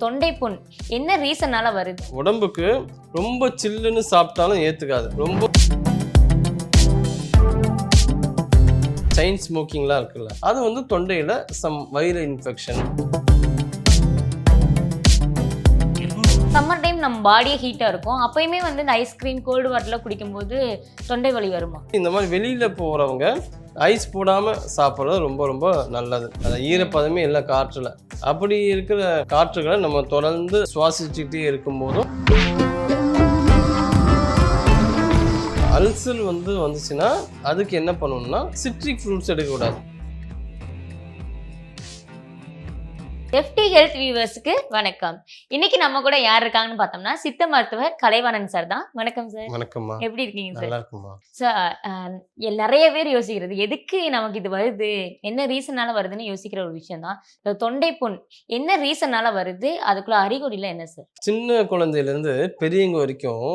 தொண்டை புண் என்ன ரீசனால வருது? உடம்புக்கு ரொம்ப சில்லுன்னு சாப்பிட்டாலும் ஏற்றுக்காது. ரொம்ப செயின் ஸ்மோக்கிங்லாம் இருக்குல்ல, அது வந்து தொண்டையில் வயிறு இன்ஃபெக்ஷன். சம்மர் டைம் நம்ம பாடியே ஹீட்டாக இருக்கும், அப்பயுமே வந்து இந்த ஐஸ்கிரீம் கோல்டு வாட்டர்லாம் குடிக்கும்போது தொண்டை வலி வருமா? இந்த மாதிரி வெளியில் போகிறவங்க ஐஸ் போடாமல் சாப்பிட்றது ரொம்ப ரொம்ப நல்லது. அது ஈரப்பதமே இல்லை காற்றில். அப்படி இருக்கிற காற்றுகளை நம்ம தொடர்ந்து சுவாசிச்சுக்கிட்டே இருக்கும்போதும் அல்சர் வந்துச்சுன்னா அதுக்கு என்ன பண்ணணும்னா சிட்ரிக் ஃப்ரூட்ஸ் எடுக்கக்கூடாது. FT ஹெல்த் வியூவர்ஸ்க்கு வணக்கம். இன்னைக்கு நம்ம கூட யார் இருக்காங்கன்னு பார்த்தோம்னா சித்த மருத்துவர் கலைவாணன் சார் தான். வணக்கம் சார். வணக்கம்மா. எப்படி இருக்கீங்க சார்? நல்லா இருக்குமா சார்? நிறைய பேர் யோசிக்கிறது எதுக்கு நமக்கு இது வருது, என்ன ரீசனால வருதுன்னு யோசிக்கிற ஒரு விஷயம் தான் இந்த தொண்டை புண். என்ன ரீசனால வருது, அதுக்குள்ள அறிகுறில என்ன சார்? சின்ன குழந்தையிலேருந்து பெரியவங்க வரைக்கும்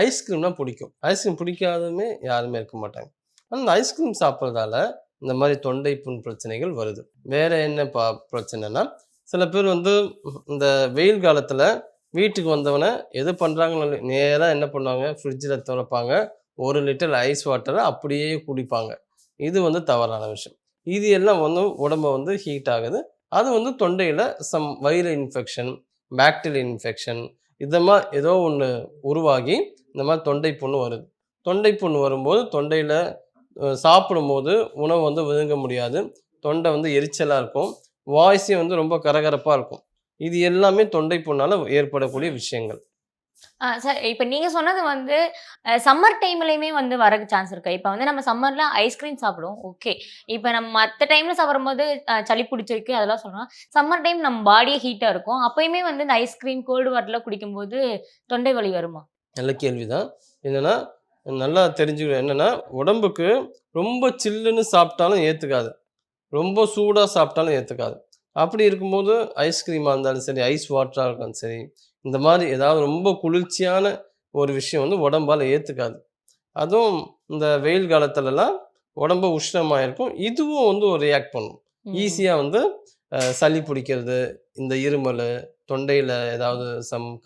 ஐஸ்கிரீம்னா பிடிக்கும். ஐஸ்கிரீம் பிடிக்காதமே யாருமே இருக்க மாட்டாங்க. ஆனால் இந்த ஐஸ்கிரீம் சாப்பிட்றதால இந்த மாதிரி தொண்டை புண் பிரச்சனைகள் வருது. வேற என்ன பிரச்சனைனா, சில பேர் இந்த வெயில் காலத்தில் வீட்டுக்கு வந்தவனை எது பண்ணுறாங்கன்னு நேராக என்ன பண்ணுவாங்க, ஃப்ரிட்ஜில் திறப்பாங்க, 1 லிட்டர் ஐஸ் வாட்டரை அப்படியே குடிப்பாங்க. இது தவறான விஷயம். இது எல்லாம் உடம்பை ஹீட் ஆகுது. அது தொண்டையில் வயிறு இன்ஃபெக்ஷன், பாக்டீரியல் இன்ஃபெக்ஷன், மாதிரி ஏதோ ஒன்று உருவாகி இந்த மாதிரி தொண்டை புண்ணு வருது. தொண்டை புண்ணு வரும்போது தொண்டையில் சாப்பிடும்போது உணவு விழுங்க முடியாது. தொண்டை எரிச்சலாக இருக்கும். வாய்ஸே ரொம்ப கரகரப்பாக இருக்கும். இது எல்லாமே தொண்டை புண்ணால் ஏற்படக்கூடிய விஷயங்கள். சார், இப்போ நீங்கள் சொன்னது சம்மர் டைம்லையுமே வர சான்ஸ் இருக்கு. இப்போ நம்ம சம்மரில் ஐஸ்கிரீம் சாப்பிடுவோம், ஓகே. இப்போ நம்ம மற்ற டைமில் சாப்பிடும்போது சளி பிடிச்சிருக்கு அதெல்லாம் சொல்லலாம். சம்மர் டைம் நம்ம பாடியே ஹீட்டாக இருக்கும், அப்பயுமே இந்த ஐஸ்கிரீம் கோல்டு வாட்டர்லாம் குடிக்கும்போது தொண்டை வலி வருமா? நல்ல கேள்வி தான். என்னென்னா, நல்லா தெரிஞ்சுக்கணும். என்னென்னா, உடம்புக்கு ரொம்ப சில்லுன்னு சாப்பிட்டாலும் ஏற்றுக்காது, ரொம்ப சூடாக சாப்பிட்டாலும் ஏற்றுக்காது. அப்படி இருக்கும்போது ஐஸ்கிரீமாக இருந்தாலும் சரி, ஐஸ் வாட்டராக இருந்தாலும் சரி, இந்த மாதிரி ஏதாவது ரொம்ப குளிர்ச்சியான ஒரு விஷயம் உடம்பால் ஏற்றுக்காது. அதுவும் இந்த வெயில் காலத்துலலாம் உடம்பு உஷ்ணமாக இருக்கும். இதுவும் ஒரு ரியாக்ட் பண்ணும். ஈஸியாக சளி பிடிக்கிறது, இந்த இருமல், தொண்டையில் ஏதாவது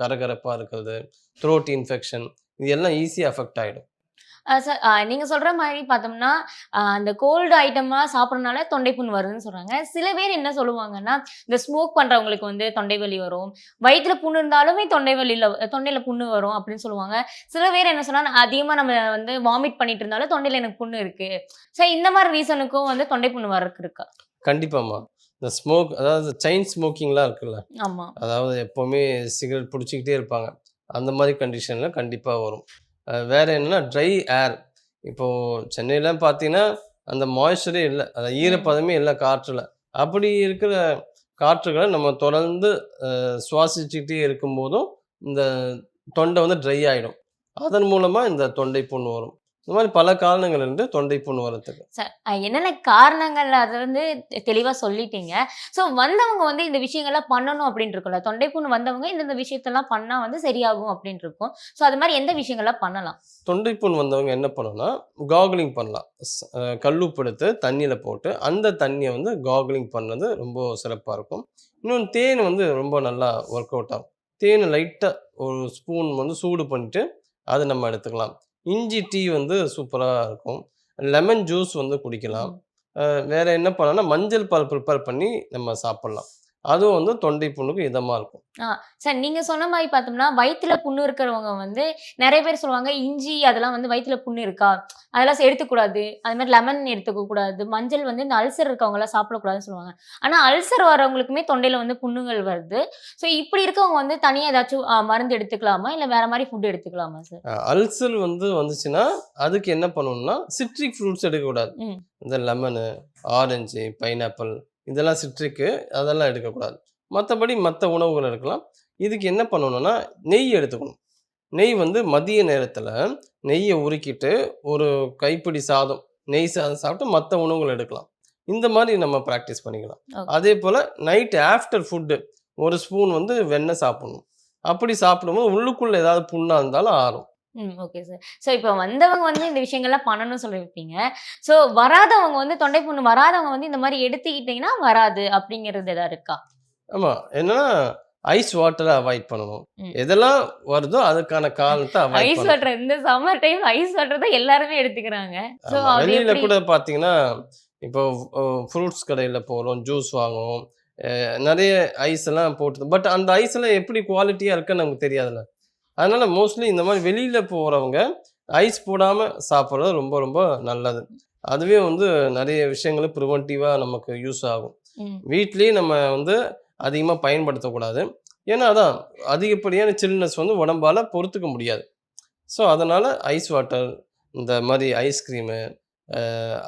கரகரப்பாக இருக்கிறது, த்ரோட் இன்ஃபெக்ஷன், இது எல்லாம் ஈஸியாக அஃபெக்ட் ஆகிடும். சார், நீங்கள் சொல்கிற மாதிரி பார்த்தோம்னா அந்த கோல்டு ஐட்டமாக சாப்பிட்றதுனால தொண்டை புண் வருதுன்னு சொல்கிறாங்க. சில பேர் என்ன சொல்லுவாங்கன்னா, இந்த ஸ்மோக் பண்ணுறவங்களுக்கு தொண்டை வலி வரும், வயிற்றில் புண்ணு இருந்தாலுமே தொண்டையில் புண்ணு வரும் அப்படின்னு சொல்லுவாங்க. சில பேர் என்ன சொன்னால், அதிகமாக நம்ம வாமிட் பண்ணிட்டு இருந்தாலும் தொண்டையில் எனக்கு புண்ணு இருக்குது. ஸோ இந்த மாதிரி ரீசனுக்கும் தொண்டை புண்ணு வரக்கு இருக்கா? கண்டிப்பாம்மா. இந்த ஸ்மோக், அதாவது செயின் ஸ்மோக்கிங்லாம் இருக்குல்ல, ஆமாம், அதாவது எப்போவுமே சிகரெட் பிடிச்சிக்கிட்டே இருப்பாங்க, அந்த மாதிரி கண்டிஷனில் கண்டிப்பாக வரும். வேறு என்னென்னா ட்ரை ஏர். இப்போது சென்னையில் பார்த்தீங்கன்னா அந்த மாய்ஸ்சரே இல்லை, அந்த ஈரப்பதமே இல்லை காற்றில். அப்படி இருக்கிற காற்றுகளை நம்ம தொடர்ந்து சுவாசிச்சுக்கிட்டே இருக்கும்போதும் இந்த தொண்டை ட்ரை ஆகிடும். அதன் மூலமாக இந்த தொண்டை புண்ணு வரும். இந்த மாதிரி பல காரணங்கள் இருந்து தொண்டை புண்ணு வரத்துக்கு. சார், என்னென்ன காரணங்கள் அதை தெளிவாக சொல்லிட்டீங்க. ஸோ வந்தவங்க இந்த விஷயங்கள்லாம் பண்ணணும் அப்படின்னு இருக்கும்ல, தொண்டை புண்ணு வந்தவங்க இந்த விஷயத்தெல்லாம் பண்ணால் சரியாகும் அப்படின்னு இருக்கும். ஸோ அது மாதிரி எந்த விஷயங்கள்லாம் பண்ணலாம்? தொண்டை புண் வந்தவங்க என்ன பண்ணணும்னா, காகுலிங் பண்ணலாம். கல்லுப்பு எடுத்து தண்ணியில் போட்டு அந்த தண்ணியை காகுலிங் பண்ணது ரொம்ப சிறப்பாக இருக்கும். இன்னொன்று தேன் ரொம்ப நல்லா ஒர்க் அவுட் ஆகும். தேன் லைட்டாக ஒரு ஸ்பூன் சூடு பண்ணிவிட்டு அதை நம்ம எடுத்துக்கலாம். இஞ்சி டீ சூப்பராக இருக்கும். லெமன் ஜூஸ் குடிக்கலாம். வேறு என்ன பண்ணலாம்னா, மஞ்சள் பால் ப்ரிப்பேர் பண்ணி நம்ம சாப்பிட்லாம். அதுவும் தொண்டை புண்ணுக்கு இதமாக இருக்கும். சார், நீங்கள் சொன்ன மாதிரி பார்த்தோம்னா வயிற்றுல புண்ணு இருக்கிறவங்க நிறைய பேர் சொல்லுவாங்க, இஞ்சி அதெல்லாம் வயிற்றுல புண்ணு இருக்கா, அதெல்லாம் எடுத்துக்கூடாது, அது மாதிரி லெமன் எடுத்துக்கக்கூடாது, மஞ்சள் இந்த அல்சர் இருக்கவங்களாம் சாப்பிடக்கூடாதுன்னு சொல்லுவாங்க. ஆனால் அல்சர் வரவங்களுக்குமே தொண்டையில் புண்ணுகள் வருது. ஸோ இப்படி இருக்கவங்க தனியாக ஏதாச்சும் மருந்து எடுத்துக்கலாமா, இல்லை வேற மாதிரி ஃபுட் எடுத்துக்கலாமா சார்? அல்சர் வந்துச்சுன்னா அதுக்கு என்ன பண்ணணும்னா, சிட்ரிக் ஃப்ரூட்ஸ் எடுக்கக்கூடாது. இந்த லெமனு, ஆரஞ்சு, பைனாப்பிள், இதெல்லாம் சிட்ரிக்கு, அதெல்லாம் எடுக்கக்கூடாது. மற்றபடி மற்ற உணவுகள் எடுக்கலாம். இதுக்கு என்ன பண்ணணும்னா, நெய் எடுத்துக்கணும். நெய் மதிய நேரத்தில் நெய்யை உருக்கிட்டு ஒரு கைப்பிடி சாதம், நெய் சாதம் சாப்பிட்டு மற்ற உணவுகள் எடுக்கலாம். இந்த மாதிரி நம்ம ப்ராக்டிஸ் பண்ணிக்கலாம். அதே போல் நைட்டு ஆஃப்டர் ஃபுட்டு ஒரு ஸ்பூன் வெண்ணெய் சாப்பிடணும். அப்படி சாப்பிடும்போது உள்ளுக்குள்ளே ஏதாவது புண்ணாக இருந்தாலும் ஆறும். Okay sir. ஸோ இப்போ வந்தவங்க இந்த விஷயங்கள்லாம் பண்ணணும்னு சொல்லியிருப்பீங்க. ஸோ வராதவங்க தொண்டை புண்ணு வராதவங்க இந்த மாதிரி எடுத்துக்கிட்டிங்கன்னா வராது அப்படிங்கிறது எதாவது இருக்கா? ஆமாம். என்னன்னா ஐஸ் வாட்டரை அவாய்ட் பண்ணணும். ம். எதெல்லாம் வருதோ அதுக்கான காரணத்தை அவாய்ட் ஐஸ் பண்ணணும். வாட்டர் இந்த சம்மர் டைம் ஐஸ் வாட்டர் தான் எல்லாருமே எடுத்துக்கிறாங்க. சோ ஆமா. அது வெளியில எப்படி? கூட பார்த்தீங்கன்னா, இப்போ ஃப்ரூட்ஸ் கடையில போறோம், ஜூஸ் வாங்குவோம். நெறைய ஐஸ் எல்லாம் போட்டு பட் அந்த ஐஸ் எல்லாம் எப்படி குவாலிட்டியா இருக்குன்னு நமக்கு தெரியாதுல்ல. அதனால மோஸ்ட்லி இந்த மாரி வெளியில போறவங்க ஐஸ் போடாம சாப்பிடுறது ரொம்ப ரொம்ப நல்லது. அதுவே வந்து நெறைய விஷயங்கள பிரிவென்டிவா நமக்கு யூஸ் ஆகும். ம். வீட்லயே நம்ம வந்து அதிகமா பயன்படுத்தக்கூடாது. ஏன்னா அதான் அதிகப்படியான சில்னஸ் வந்து உடம்பால பொறுத்துக்க முடியாது. ஸோ அதனால ஐஸ் வாட்டர், இந்த மாரி ஐஸ்கிரீமு,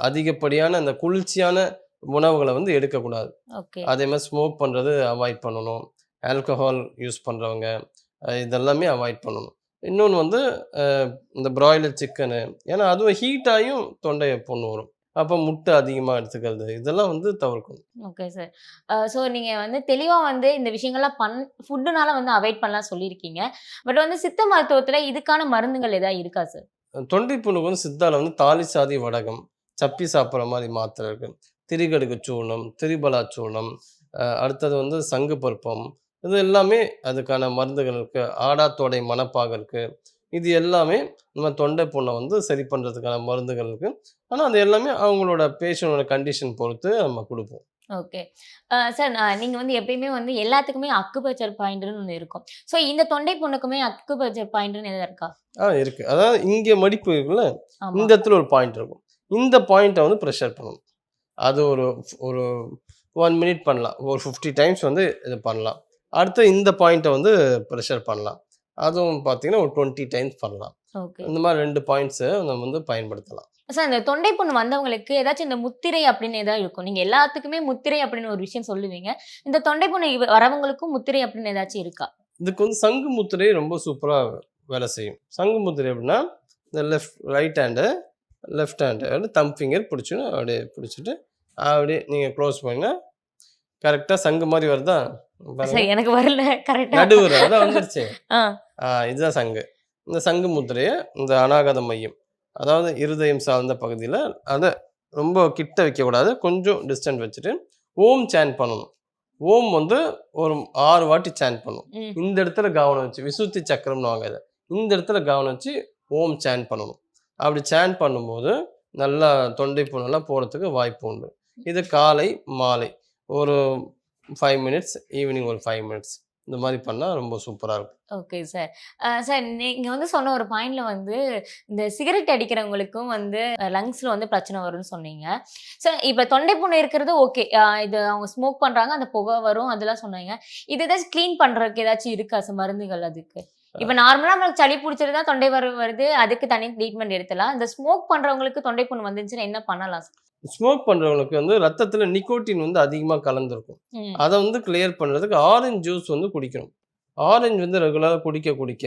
அதிகப்படியான அந்த குளிர்ச்சியான உணவுகள வந்து எடுக்கக்கூடாது. ஓகே. அதே மாரி ஸ்மோக் பண்றது அவாய்ட் பண்ணணும். ஆல்கஹால் யூஸ் பண்றவங்க, இதெல்லாமே அவாய்ட் பண்ணணும். இன்னொன்னு வந்து அ இந்த பிராய்லர் சிக்கனு, ஏன்னா அதுவும் ஹீட் ஆயும் தொண்டை புண்ணு வரும். அப்போ முட்டை அதிகமா எடுத்துக்கிறது, இதெல்லாம் வந்து தவிர்க்கணும். Okay sir. ஸோ நீங்க வந்து தெளிவா வந்து இந்த விஷயங்கள்லாம் ஃபுட்டுனால வந்து அவாய்ட் பண்ணலாம் சொல்லியிருக்கீங்க. பட் வந்து சித்த மருத்துவத்துல இதுக்கான மருந்துகள் ஏதாவது இருக்கா சார்? தொண்டை புண்ணுக்கு வந்து சித்தால வந்து தாலிசாதி வடகம், சப்பி சாப்பிடுற மாரி மாத்திரை இருக்கு. திரிகடுகு சூர்ணம், திரிபலா சூர்ணம், அடுத்தது வந்து சங்கு பருப்பம். இது எல்லாமே அதுக்கான மருந்துகள் இருக்கு. ஆடாத்தோடை மணப்பாகு இருக்கு. இது எல்லாமே நம்ம தொண்டை புண்ண வந்து சரி பண்றதுக்கான மருந்துகள் இருக்கு. ஆனா, அது எல்லாமே அவங்களோட பேஷண்ட்டோட கண்டிஷன் பொறுத்து நம்ம குடுப்போம். ஓகே. சார் நீங்க வந்து எப்பயுமே வந்து எல்லாத்துக்குமே அக்குபஞ்சர் பாயிண்ட்ன்னு ஒண்ணு இருக்கும். ஸோ இந்த தொண்டை புண்ணுக்குமே அக்குபஞ்சர் பாயிண்ட்ன்னு எதாவது இருக்கா? இருக்கு. அதாவது இங்க மடிப்பு இருக்குல்ல, ஆமா. இந்த இடத்துல ஒரு பாயிண்ட் இருக்கும். இந்த பாயிண்ட்ட வந்து பிரஷர் பண்ணணும். அது ஒரு ஒரு 1 மினிட் பண்ணலாம். ஒரு 50 டைம்ஸ் வந்து இது பண்ணலாம். அடுத்து இந்த பாயிண்ட்ட வந்து பிரஷர் பண்ணலாம். அதுவும் பார்த்தீங்கன்னா, ஒரு 20 டைம்ஸ் பண்ணலாம். ஓகே. இந்த மாரி 2 பாயிண்ட்ஸ நம்ம வந்து பயன்படுத்தலாம். சார் இந்த தொண்டை புண்ணு வந்தவங்களுக்கு ஏதாச்சும் இந்த முத்திரை அப்படின்னு ஏதாவது இருக்கும். நீங்க எல்லாத்துக்குமே முத்திரை அப்படின்னு ஒரு விஷயம் சொல்லுவீங்க. இந்த தொண்டை புண்ணு வரவங்களுக்கும் முத்திரை அப்படின்னு ஏதாச்சும் இருக்கா? இதுக்கு வந்து சங்கு முத்திரை ரொம்ப சூப்பரா வேலை செய்யும். சங்கு முத்திரை எப்படின்னா, இந்த லெஃப்ட் ஹேண்டு வந்து தம் ஃபிங்கர் பிடிச்சுன்னு அப்படியே பிடிச்சிட்டு, அப்படியே நீங்க க்ளோஸ் பண்ணீங்கன்னா, கரெக்ட்டா சங்கு மாரி வருதா? பாருங்க. சார் எனக்கு வரல கரெக்ட்டா. நடுவுற அதான் வந்துருச்சே. ஆ. இதுதான் சங்கு. இந்த சங்கு முத்திரைய இந்த அநாகத மையம், அதாவது இருதயம் சார்ந்த பகுதியில அத ரொம்ப கிட்ட வைக்கக்கூடாது. கொஞ்சம் டிஸ்டன்ஸ் வச்சுட்டு, ஓம் சாண்ட் பண்ணணும். ஓம் வந்து ஒரு 6 வாட்டி சாண்ட் பண்ணணும். ம். இந்த இடத்துல கவனம் வச்சு, விசுத்தி சக்கரம்னுவாங்க இத. இந்த இடத்துல கவனம் வச்சு ஓம் சாண்ட் பண்ணணும். அப்படி சாண்ட் பண்ணும்போது, நல்லா தொண்டை புண்ணெல்லாம் போறதுக்கு வாய்ப்பு உண்டு. இது காலை, மாலை ஒரு 5 மினிட்ஸ், ஈவினிங் ஒரு 5 மினிட்ஸ். இந்த மாரி பண்ணா ரொம்ப சூப்பரா இருக்கும். Okay sir. சார் நீங்க வந்து சொன்ன ஒரு பாயிண்ட்ல வந்து இந்த சிகரெட் அடிக்கிறவங்களுக்கும் வந்து லங்ஸ்ல வந்து பிரச்சனை வரும்னு சொன்னீங்க. சார் இப்ப தொண்டை புண்ணு இருக்கிறது ஓகே. இது அவங்க ஸ்மோக் பண்றாங்க, அந்த புகை வரும் அதெல்லாம் சொன்னீங்க. இது ஏதாச்சும் கிளீன் பண்றதுக்கு ஏதாச்சும் இருக்கா சார் மருந்துகள் அதுக்கு? இப்ப நார்மலா நம்மளுக்கு சளி புடிச்சிருந்தா தொண்டை வருது. அதுக்கு தனி ட்ரீட்மெண்ட் எடுத்துலாம். இந்த ஸ்மோக் பண்றவங்களுக்கு தொண்டை புண்ணு வந்துச்சுன்னா என்ன பண்ணலாம் சார்? ஸ்மோக் பண்றவங்களுக்கு வந்து ரத்தத்துல நிக்கோட்டின் வந்து அதிகமா கலந்திருக்கும். ம். அத வந்து கிளியர் பண்றதுக்கு ஆரஞ்சு ஜூஸ் வந்து குடிக்கணும். ஆரஞ்சு வந்து ரெகுலரா குடிக்க குடிக்க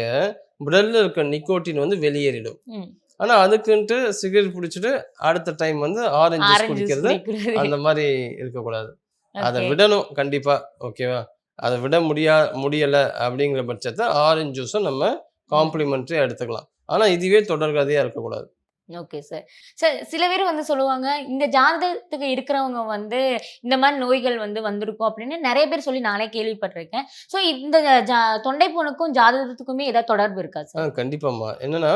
பிளட்ல இருக்க நிக்கோட்டின் வந்து வெளியேறிடும். ம். ஆனா அதுக்குன்ட்டு சிகரெட் புடிச்சுட்டு அடுத்த டைம் வந்து ஆரஞ்சு ஜூஸ் ஆரஞ்சு ஜூஸ் குடிக்கிறது குடிக்கிறது. அந்த மாரி இருக்கக்கூடாது. அத ஓகே. விடணும் கண்டிப்பா. ஓகேவா? அத விட முடியல அப்படிங்கிற பட்சத்துல ஆரஞ்சு ஜூஸ நம்ம காம்ப்ளிமென்டரியா எடுத்துக்கலாம். ஆனா இதுவே தொடர்கதையா இருக்கக்கூடாது. Okay sir. சார் சில பேர் வந்து சொல்லுவாங்க, இந்த ஜாதகத்துக்கு இருக்கிறவங்க வந்து இந்த மாரி நோய்கள் வந்து வந்திருக்கும் அப்படின்னு நெறைய பேர் சொல்லி நானே கேள்விப்பட்டிருக்கேன். ஸோ இந்த தொண்டை புண்ணுக்கும் ஜாதகத்துக்குமே ஏதாவது தொடர்பு இருக்கா சார்? கண்டிப்பாம்மா. என்னன்னா,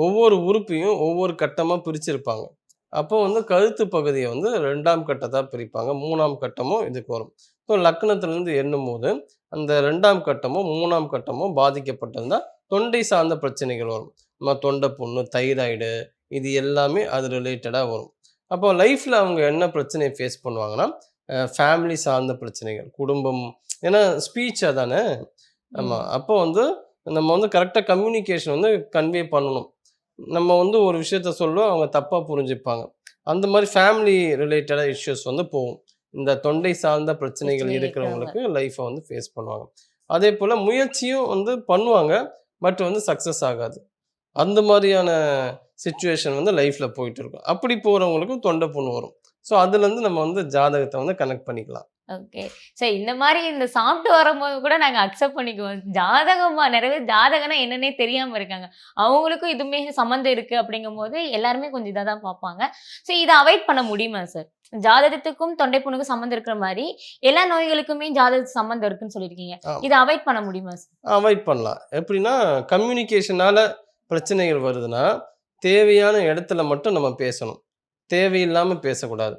ஒவ்வொரு உறுப்பையும் ஒவ்வொரு கட்டமா பிரிச்சிருப்பாங்க. அப்போ வந்து கழுத்து பகுதிய வந்து 2ஆம் கட்டத்தா பிரிப்பாங்க. 3ஆம் கட்டமும் இதுக்கு வரும். ஸோ லக்னத்திலிருந்து எண்ணும்போது, அந்த 2ஆம் கட்டமும், 3ஆம் கட்டமும் பாதிக்கப்பட்டிருந்தா, தொண்டை சார்ந்த பிரச்சனைகள் வரும். தொண்டை புண்ணு, தைராய்டு இது எல்லாமே அது ரிலேட்டடா வரும். அப்போ லைஃப்ல அவங்க என்ன பிரச்சனைய ஃபேஸ் பண்ணுவாங்கன்னா, ஃபேமிலி சார்ந்த பிரச்சனைகள், குடும்பம், ஏன்னா ஸ்பீச் அதானே. ஆமா. ம். அப்போ வந்து நம்ம வந்து கரெக்ட்டா கம்யூனிகேஷன் வந்து கன்வே பண்ணணும். நம்ம வந்து ஒரு விஷயத்த சொல்லுவோம், அவங்க தப்பா புரிஞ்சுப்பாங்க. அந்த மாரி ஃபேமிலி ரிலேட்டடா இஷ்யூஸ் வந்து போகும். இந்த தொண்டை சார்ந்த பிரச்சனைகள் பிரச்சனை இருக்கிறவங்க. இருக்கிறவங்களுக்கு லைஃப்ப வந்து ஃபேஸ் பண்ணுவாங்க. அதேபோல முயற்சியும் வந்து பண்ணுவாங்க. பட் வந்து சக்சஸ் ஆகாது. அந்த மாரியான சிச்சுவேஷன் வந்து லைஃப்ல போயிட்டு இருக்கும். அப்படி போறவங்களுக்கும் தொண்டை புண்ணு வரும். ஸோ அதுலேருந்து நம்ம வந்து ஜாதகத்த வந்து கனெக்ட் பண்ணிக்கலாம். ஓகே. சரி, இந்த மாரி இந்த சாப்பிட்டு வரும்போது கூட நாங்க அக்செப்ட் பண்ணிக்குவோம். ஜாதகமா நெறைய பேர் ஜாதகம்னா என்னன்னே தெரியாம இருக்காங்க. அவங்களுக்கும் இதுவுமே சம்மந்தம் இருக்கு அப்படிங்கும்போது எல்லாருமே கொஞ்சம் இதா தான் பார்ப்பாங்க. ஸோ இத அவாய்ட் பண்ண முடியுமா சார்? ஜாதகத்துக்கும் தொண்டை புண்ணுக்கும் சம்மந்தம் இருக்கிற மாரி, எல்லா நோய்களுக்குமே ஜாதகத்துக்கு சம்மந்தம் இருக்குன்னு சொல்லியிருக்கீங்க. ஆம். இத அவாய்ட் பண்ண முடியுமா சார்? அவாய்ட் பண்ணலாம். எப்படின்னா, கம்யூனிகேஷனால பிரச்சனைகள் வருதுன்னா, தேவையான இடத்துல மட்டும் நம்ம பேசணும். தேவையில்லாம பேசக்கூடாது.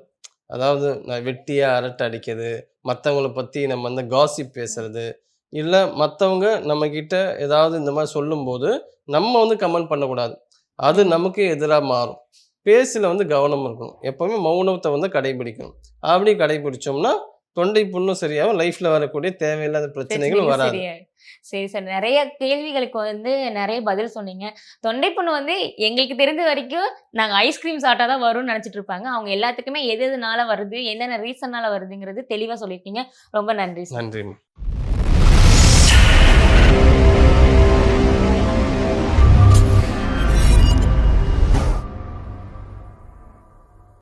அதாவது நான் வெட்டியா அரட்டை அடிக்கிறது, மத்தவங்கள பத்தி நம்ம வந்து காசிப் பேசுறது, இல்ல மத்தவங்க நம்மகிட்ட ஏதாவது இந்த மாரி சொல்லும்போது, நம்ம வந்து கமெண்ட் பண்ணக்கூடாது. அது ம். நமக்கு எதிரா மாறும். பேச்சுல வந்து கவனம் இருக்கணும். எப்பவுமே மௌனத்த வந்து கடைபிடிக்கணும். அப்படி கடைபிடிச்சோம்னா, தொண்டை புண்ணும் சரியாகும். லைஃப்ல வரக்கூடிய தேவையில்லாத பிரச்சனைகளும் பிரச்சனைகள் வராது. சரியாயிடும். சரி சார். நெறைய கேள்விகளுக்கு வந்து நெறைய பதில் சொன்னீங்க. தொண்டை புண்ணு வந்து எங்களுக்கு தெரிஞ்ச வரைக்கும் நாங்க ஐஸ்கிரீம் சாப்பிட்டா தான் வரும்னு நெனச்சுட்டு இருப்பாங்க. அவங்க எல்லாத்துக்குமே எது எதுனால வருது, என்னென்ன ரீசன்னால வருதுங்கிறது தெளிவா சொல்லியிருக்கீங்க. ரொம்ப நன்றி சார். நன்றி.